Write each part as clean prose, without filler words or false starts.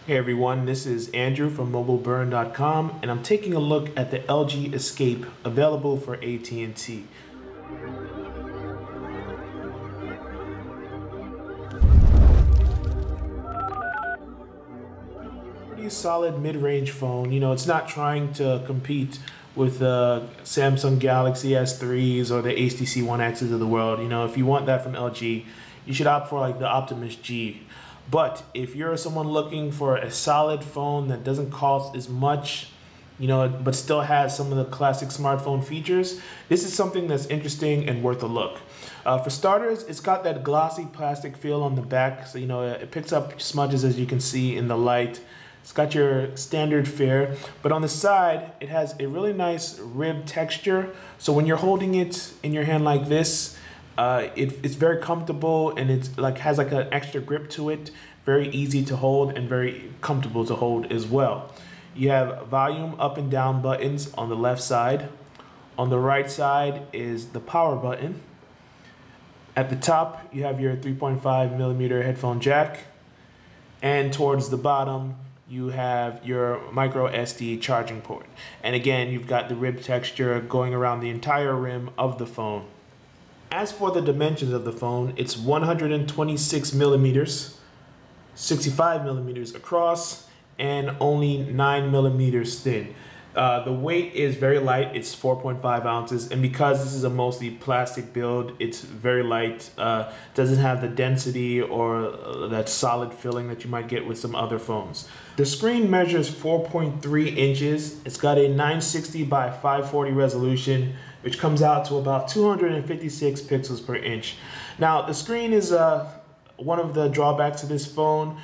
Hey everyone, this is Andrew from mobileburn.com, and I'm taking a look at the LG Escape available for AT&T. Pretty solid mid-range phone. You know, it's not trying to compete with Samsung Galaxy S3s or the HTC One X's of the world. You know, if you want that from LG, you should opt for like the Optimus G. But if you're someone looking for a solid phone that doesn't cost as much, you know, but still has some of the classic smartphone features, this is something that's interesting and worth a look. For starters, it's got that glossy plastic feel on the back, so you know it picks up smudges as you can see in the light. It's got your standard fare, but on the side, it has a really nice rib texture. So when you're holding it in your hand like this, it's very comfortable, and it's like has like an extra grip to it. Very easy to hold and very comfortable to hold as well. You have volume up and down buttons on the left side. On the right side is the power button. At the top, you have your 3.5mm headphone jack, and towards the bottom, you have your micro SD charging port. And again, you've got the rib texture going around the entire rim of the phone. As for the dimensions of the phone, it's 126 millimeters, 65 millimeters across, and only 9 millimeters thin. The weight is very light. It's 4.5 ounces, and because this is a mostly plastic build, it's very light. Doesn't have the density or that solid feeling that you might get with some other phones. The screen measures 4.3 inches. It's got a 960 by 540 resolution, which comes out to about 256 pixels per inch. Now, the screen is one of the drawbacks to this phone.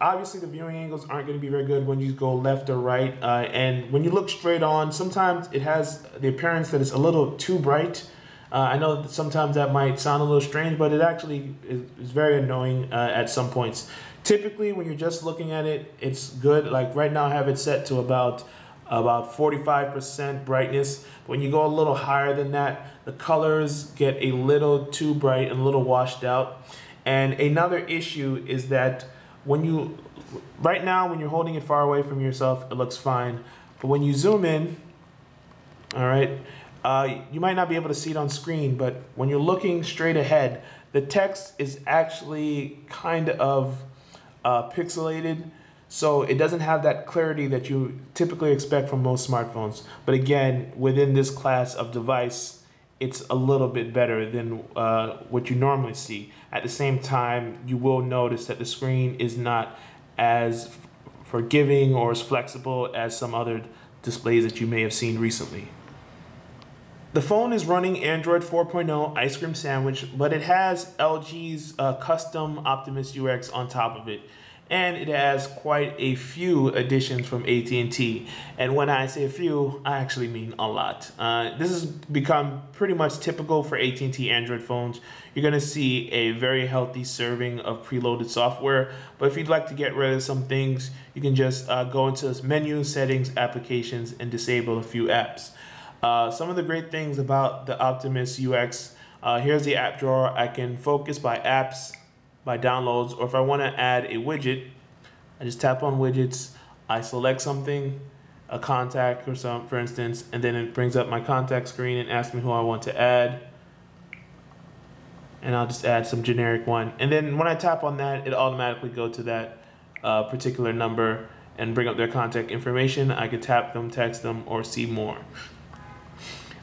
Obviously, the viewing angles aren't going to be very good when you go left or right, and when you look straight on, sometimes it has the appearance that it's a little too bright. I know that sometimes that might sound a little strange, but it actually is very annoying at some points. Typically, when you're just looking at it, it's good. Like right now, I have it set to about 45% brightness. When you go a little higher than that, the colors get a little too bright and a little washed out. And another issue is that right now when you're holding it far away from yourself, it looks fine. But when you zoom in, all right, you might not be able to see it on screen, but when you're looking straight ahead, the text is actually kind of pixelated. So it doesn't have that clarity that you typically expect from most smartphones. But again, within this class of device, it's a little bit better than what you normally see. At the same time, you will notice that the screen is not as forgiving or as flexible as some other displays that you may have seen recently. The phone is running Android 4.0 Ice Cream Sandwich, but it has LG's custom Optimus UX on top of it. And it has quite a few additions from AT&T. And when I say a few, I actually mean a lot. This has become pretty much typical for AT&T Android phones. You're gonna see a very healthy serving of preloaded software. But if you'd like to get rid of some things, you can just go into this menu, settings, applications, and disable a few apps. Some of the great things about the Optimus UX, here's the app drawer. I can focus by apps, by downloads, or if I want to add a widget, I just tap on widgets, I select something, a contact or some, for instance, and then it brings up my contact screen and asks me who I want to add, and I'll just add some generic one. And then when I tap on that, it automatically go to that particular number and bring up their contact information. I could tap them, text them, or see more.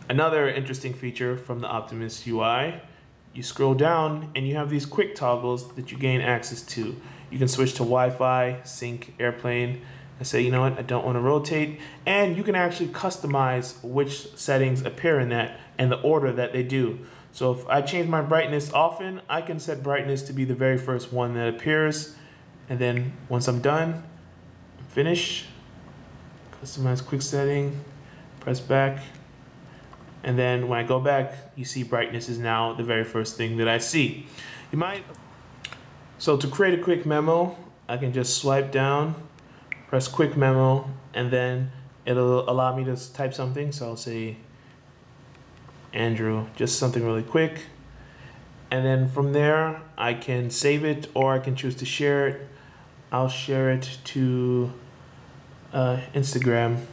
Another interesting feature from the Optimus UI, you scroll down and you have these quick toggles that you gain access to. You can switch to Wi-Fi, sync, airplane, and say, you know what, I don't want to rotate. And you can actually customize which settings appear in that and the order that they do. So if I change my brightness often, I can set brightness to be the very first one that appears. And then once I'm done, finish, customize quick setting, press back. And then when I go back, you see brightness is now the very first thing that I see. So to create a quick memo, I can just swipe down, press quick memo, and then it'll allow me to type something. So I'll say, Andrew, just something really quick. And then from there, I can save it or I can choose to share it. I'll share it to Instagram.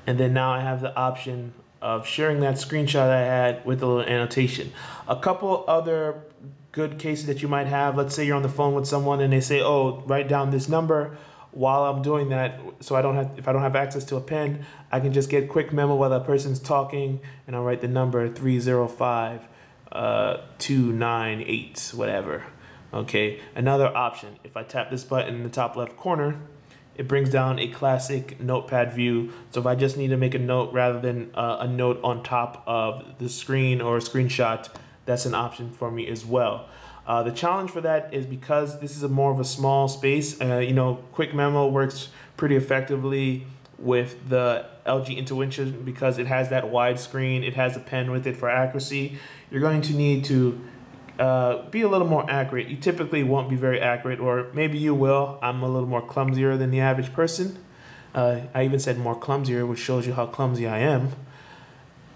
And then now I have the option of sharing that screenshot I had with a little annotation. A couple other good cases that you might have, let's say you're on the phone with someone and they say, oh, write down this number. While I'm doing that, so if I don't have access to a pen, I can just get quick memo while that person's talking, and I'll write the number 305 298, whatever. Okay, another option, if I tap this button in the top left corner, it brings down a classic notepad view. So if I just need to make a note rather than a note on top of the screen or a screenshot, that's an option for me as well. The challenge for that is because this is more of a small space, quick memo works pretty effectively with the LG Intuition because it has that wide screen, it has a pen with it for accuracy. You're going to need to be a little more accurate. You typically won't be very accurate, or maybe you will. I'm a little more clumsier than the average person. I even said more clumsier, which shows you how clumsy I am.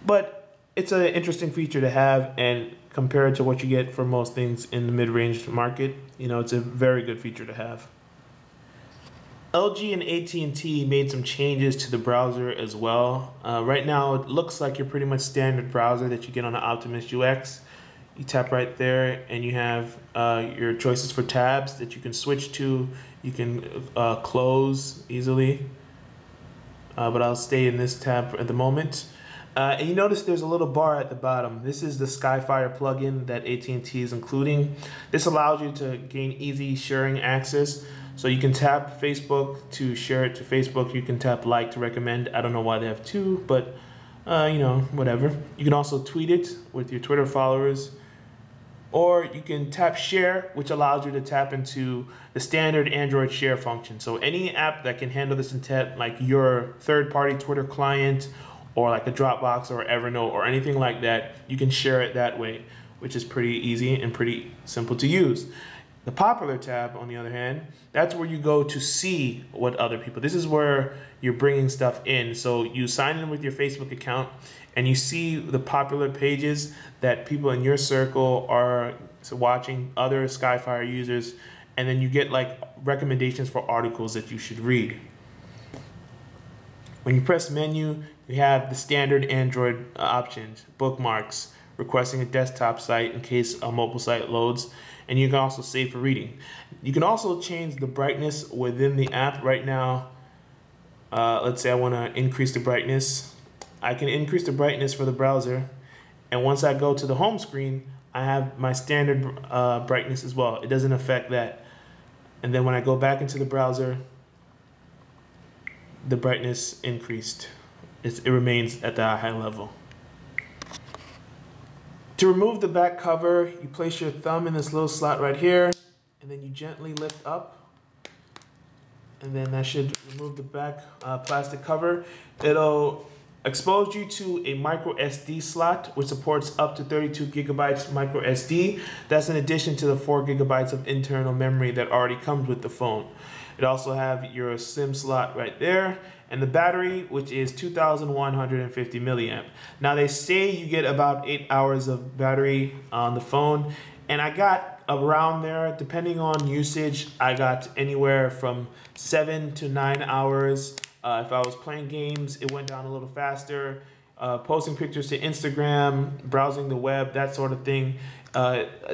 But it's an interesting feature to have, and compared to what you get for most things in the mid-range market, it's a very good feature to have. LG and AT&T made some changes to the browser as well. Right now, it looks like your pretty much standard browser that you get on the Optimus UX. You tap right there and you have your choices for tabs that you can switch to. You can close easily, but I'll stay in this tab at the moment. And you notice there's a little bar at the bottom. This is the Skyfire plugin that AT&T is including. This allows you to gain easy sharing access. So you can tap Facebook to share it to Facebook. You can tap like to recommend. I don't know why they have two, but whatever. You can also tweet it with your Twitter followers. Or you can tap share, which allows you to tap into the standard Android share function. So any app that can handle this intent, like your third-party Twitter client, or like a Dropbox or Evernote or anything like that, you can share it that way, which is pretty easy and pretty simple to use. The popular tab, on the other hand, that's where you go to see what other people, this is where you're bringing stuff in. So you sign in with your Facebook account and you see the popular pages that people in your circle are watching, other Skyfire users, and then you get like recommendations for articles that you should read. When you press menu, you have the standard Android options, bookmarks, requesting a desktop site in case a mobile site loads, and you can also save for reading. You can also change the brightness within the app. Right now, let's say I want to increase the brightness. I can increase the brightness for the browser, and once I go to the home screen, I have my standard brightness as well. It doesn't affect that. And then when I go back into the browser, the brightness increased. It remains at the high level. To remove the back cover, you place your thumb in this little slot right here, and then you gently lift up, and then that should remove the back plastic cover. It'll expose you to a micro SD slot, which supports up to 32 gigabytes micro SD. That's in addition to the 4 gigabytes of internal memory that already comes with the phone. It also have your SIM slot right there, and the battery, which is 2,150 milliamp. Now they say you get about 8 hours of battery on the phone, and I got around there, depending on usage, I got anywhere from 7 to 9 hours. If I was playing games, it went down a little faster. Posting pictures to Instagram, browsing the web, that sort of thing,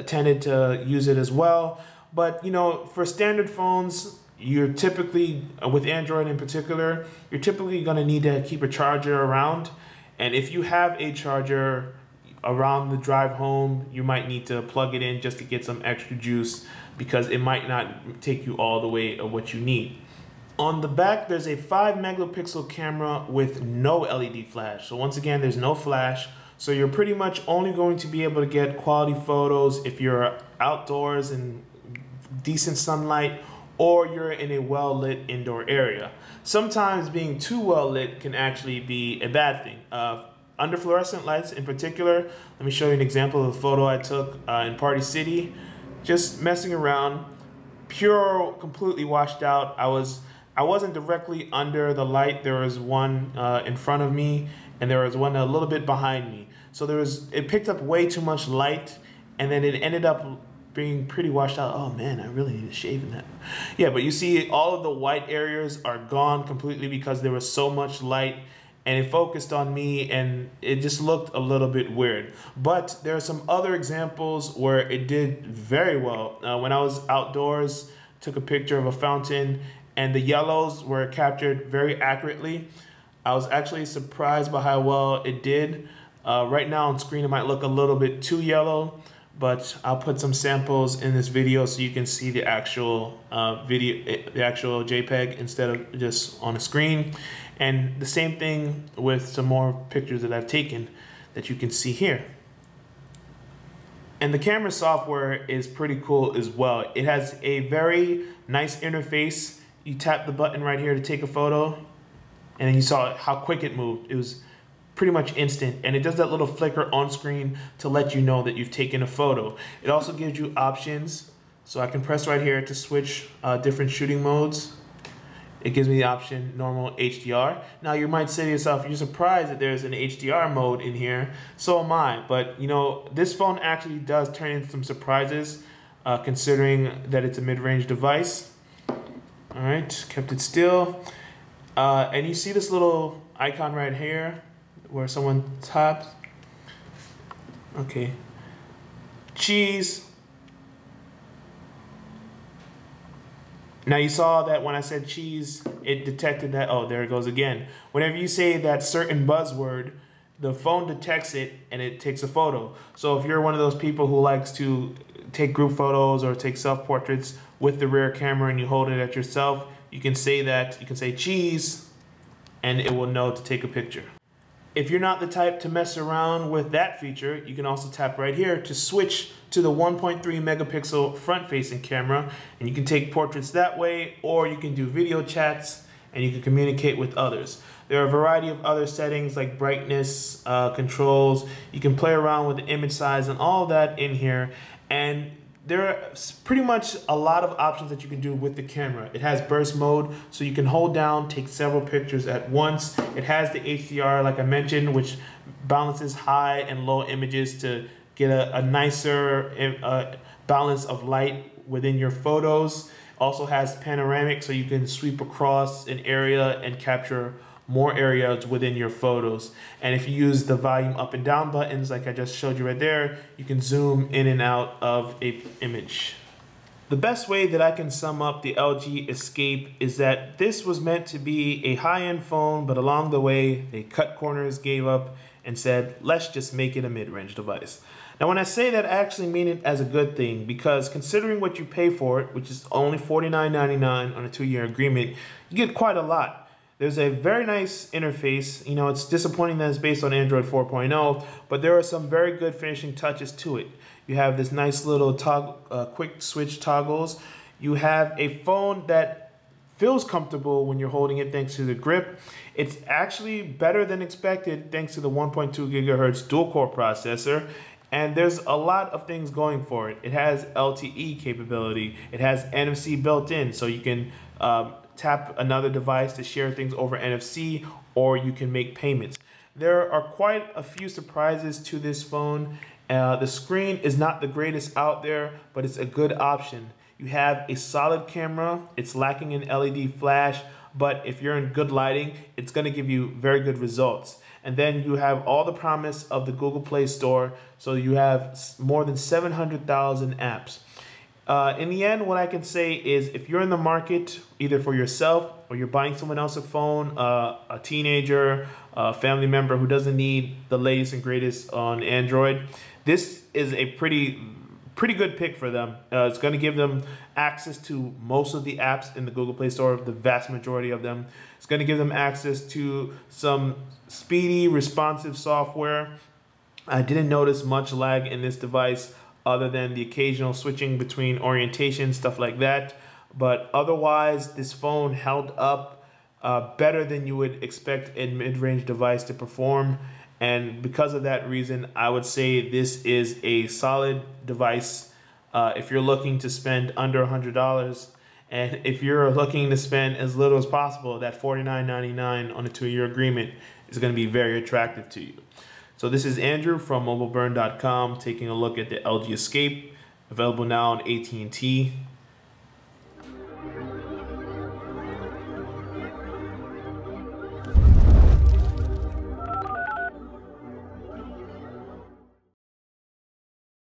tended to use it as well. But for standard phones, you're typically, with Android in particular, you're typically going to need to keep a charger around. And if you have a charger around the drive home, you might need to plug it in just to get some extra juice, because it might not take you all the way of what you need. On the back, there's a 5 megapixel camera with no LED flash. So once again, there's no flash. So you're pretty much only going to be able to get quality photos if you're outdoors in decent sunlight, or you're in a well-lit indoor area. Sometimes being too well-lit can actually be a bad thing. Under fluorescent lights in particular, let me show you an example of a photo I took in Party City. Just messing around, pure, completely washed out. I wasn't directly under the light. There was one in front of me, and there was one a little bit behind me. So it picked up way too much light, and then it ended up being pretty washed out. Oh man, I really need to shave in that. Yeah, but you see all of the white areas are gone completely because there was so much light and it focused on me and it just looked a little bit weird. But there are some other examples where it did very well. When I was outdoors, took a picture of a fountain and the yellows were captured very accurately. I was actually surprised by how well it did. Right now on screen it might look a little bit too yellow, but I'll put some samples in this video so you can see the actual the actual JPEG instead of just on a screen. And the same thing with some more pictures that I've taken that you can see here. And the camera software is pretty cool as well. It has a very nice interface. You tap the button right here to take a photo, and then you saw how quick it moved. It was pretty much instant, and it does that little flicker on screen to let you know that you've taken a photo. It also gives you options, so I can press right here to switch different shooting modes. It gives me the option normal HDR. Now you might say to yourself, you're surprised that there's an HDR mode in here. So am I, but you know, this phone actually does turn in some surprises considering that it's a mid-range device. All right, kept it still. And you see this little icon right here where someone taps. Okay. Cheese. Now you saw that when I said cheese, it detected that, oh, there it goes again. Whenever you say that certain buzzword, the phone detects it and it takes a photo. So if you're one of those people who likes to take group photos or take self-portraits with the rear camera and you hold it at yourself, you can say that, you can say cheese, and it will know to take a picture. If you're not the type to mess around with that feature, you can also tap right here to switch to the 1.3 megapixel front-facing camera, and you can take portraits that way, or you can do video chats and you can communicate with others. There are a variety of other settings like brightness, controls. You can play around with the image size and all that in here, and there are pretty much a lot of options that you can do with the camera. It has burst mode, so you can hold down, take several pictures at once. It has the HDR, like I mentioned, which balances high and low images to get a nicer balance of light within your photos. Also has panoramic, so you can sweep across an area and capture more areas within your photos. And if you use the volume up and down buttons, like I just showed you right there, you can zoom in and out of an image. The best way that I can sum up the LG Escape is that this was meant to be a high-end phone, but along the way, they cut corners, gave up, and said, let's just make it a mid-range device. Now, when I say that, I actually mean it as a good thing, because considering what you pay for it, which is only $49.99 on a 2-year agreement, you get quite a lot. There's a very nice interface. You know, it's disappointing that it's based on Android 4.0, but there are some very good finishing touches to it. You have this nice little quick switch toggles. You have a phone that feels comfortable when you're holding it thanks to the grip. It's actually better than expected thanks to the 1.2 gigahertz dual-core processor. And there's a lot of things going for it. It has LTE capability. It has NFC built in, so you can tap another device to share things over NFC, or you can make payments. There are quite a few surprises to this phone. The screen is not the greatest out there, but it's a good option. You have a solid camera. It's lacking an LED flash, but if you're in good lighting, it's going to give you very good results. And then you have all the promise of the Google Play Store, so you have more than 700,000 apps. In the end, what I can say is if you're in the market, either for yourself or you're buying someone else a phone, a teenager, a family member who doesn't need the latest and greatest on Android, this is a pretty good pick for them. It's going to give them access to most of the apps in the Google Play Store, the vast majority of them. It's going to give them access to some speedy, responsive software. I didn't notice much lag in this device other than the occasional switching between orientation, stuff like that. But otherwise, this phone held up better than you would expect a mid-range device to perform. And because of that reason, I would say this is a solid device if you're looking to spend under $100. And if you're looking to spend as little as possible, that $49.99 on a 2-year agreement is going to be very attractive to you. So this is Andrew from mobileburn.com taking a look at the LG Escape. available now on AT&T.